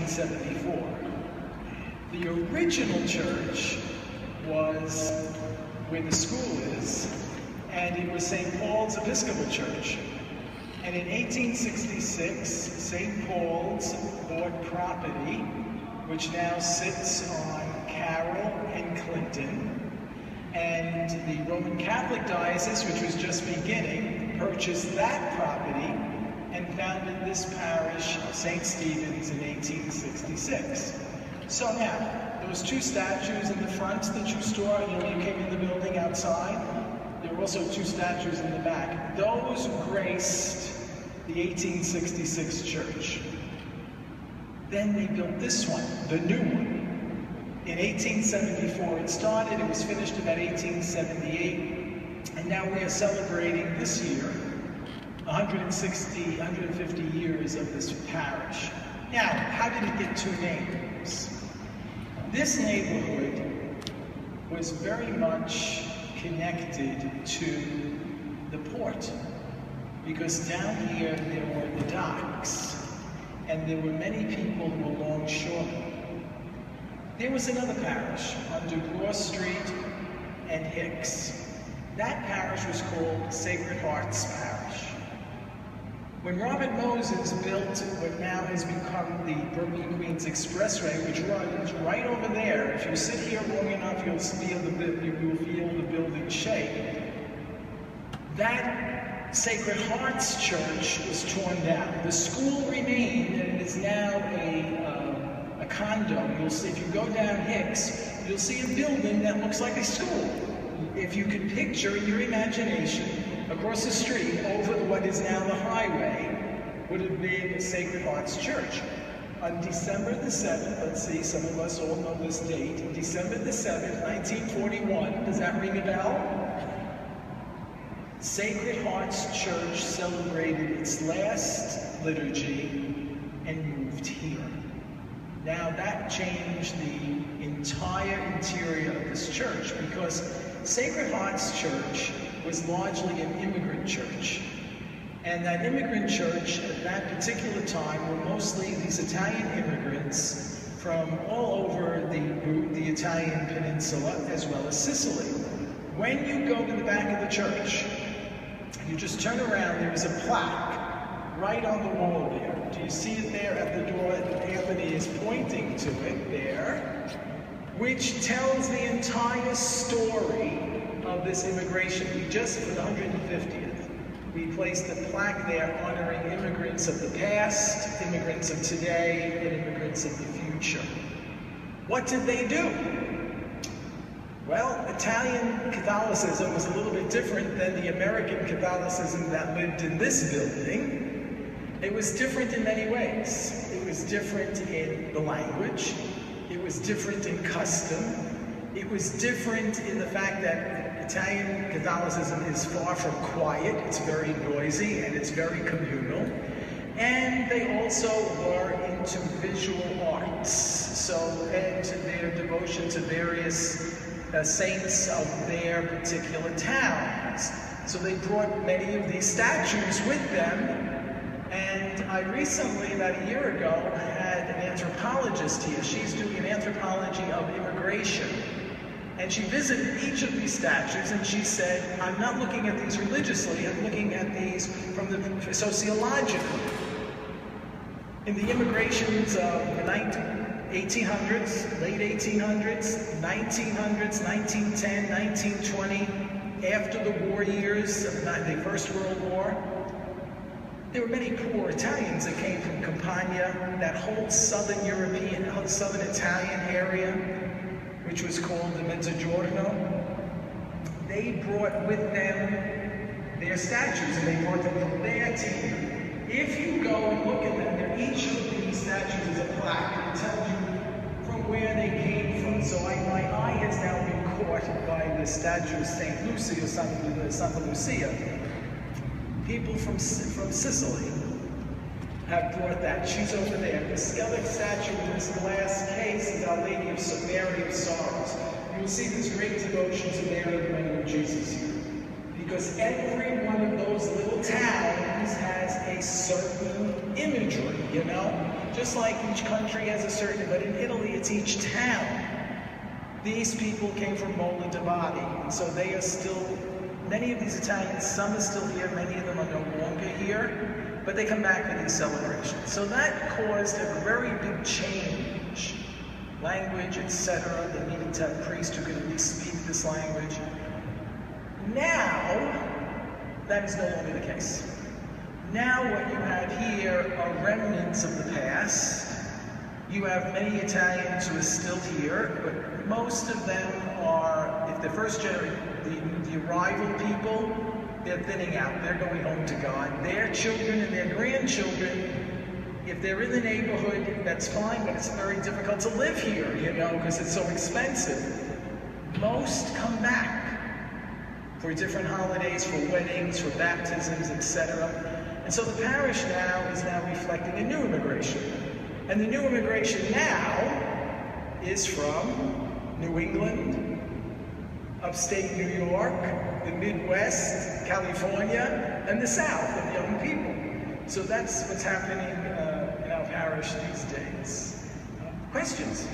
1874. The original church was where the school is, and it was St. Paul's Episcopal Church. And in 1866, St. Paul's bought property, which now sits on Carroll and Clinton. And the Roman Catholic Diocese, which was just beginning, purchased that property and founded this parish of St. Stephen's in 1866. So now, those two statues in the front that you saw, when you came in the building outside, there were also two statues in the back. Those graced the 1866 church. Then they built this one, the new one. In 1874 it started, it was finished about 1878, and now we are celebrating this year 150 years of this parish. Now, how did it get two names? This neighborhood was very much connected to the port, because down here there were the docks, and there were many people who were longshoremen. There was another parish under Cross Street and Hicks. That parish was called Sacred Hearts Parish. When Robert Moses built what now has become the Brooklyn-Queens Expressway, which runs right over there, if you sit here long enough, you'll feel the building shake. That Sacred Hearts Church was torn down. The school remained, and it is now a condo. You'll see, if you go down Hicks, you'll see a building that looks like a school. If you can picture in your imagination, across the street, over what is now the highway, would have been Sacred Hearts Church. On December the 7th, let's see, some of us all know this date, December the 7th, 1941, does that ring a bell? Sacred Hearts Church celebrated its last liturgy and moved here. Now that changed the entire interior of this church, because Sacred Hearts Church was largely an immigrant church. And that immigrant church at that particular time were mostly these Italian immigrants from all over the Italian peninsula as well as Sicily. When you go to the back of the church, you just turn around, there is a plaque right on the wall there. Do you see it there at the door? Anthony is pointing to it there, which tells the entire story of this immigration. We just, for the 150th, we placed a plaque there honoring immigrants of the past, immigrants of today, and immigrants of the future. What did they do? Well, Italian Catholicism was a little bit different than the American Catholicism that lived in this building. It was different in many ways. It was different in the language. It was different in custom. It was different in the fact that Italian Catholicism is far from quiet. It's very noisy and it's very communal. And they also were into visual arts. So, and their devotion to various saints of their particular towns. So they brought many of these statues with them. And I recently, about a year ago, had an anthropologist here. She's doing an anthropology of immigration. And she visited each of these statues and she said, I'm not looking at these religiously, I'm looking at these from the sociologically. In the immigrations of the 1800s, late 1800s, 1900s, 1910, 1920, after the war years of the First World War, there were many poor Italians that came from Campania, that whole southern European, southern Italian area, which was called the Mezzogiorno. They brought with them their statues, and they brought them from their team. If you go and look at them, each of these statues is a plaque, and it tells you from where they came from. So my eye has now been caught by the statue of St. Lucy, or Santa Lucia. People from Sicily have brought that. She's over there. The skeleton statue in this glass case is Our Lady of Mary of Sorrows. You will see this great devotion to Mary, the Mother of Jesus here. Because every one of those little towns has a certain imagery, you know? just like each country has a certain, but in Italy it's each town. These people came from Mola Dabadi, and so they are still, many of these Italians, some are still here, many of them are no longer here, but they come back for these celebrations. So that caused a very big change. Language, etc. They needed to have priests who could at least speak this language. Now, that is no longer the case. Now what you have here are remnants of the past. You have many Italians who are still here, but most of them are, if the first generation, the arrival people, they're thinning out. They're going home to God. Their children and their grandchildren, if they're in the neighborhood, that's fine, but it's very difficult to live here, you know, because it's so expensive. Most come back for different holidays, for weddings, for baptisms, etc. And so the parish now is reflecting a new immigration. And the new immigration now is from New England, upstate New York, the Midwest, California, and the South of young people. So that's what's happening in our parish these days. Questions?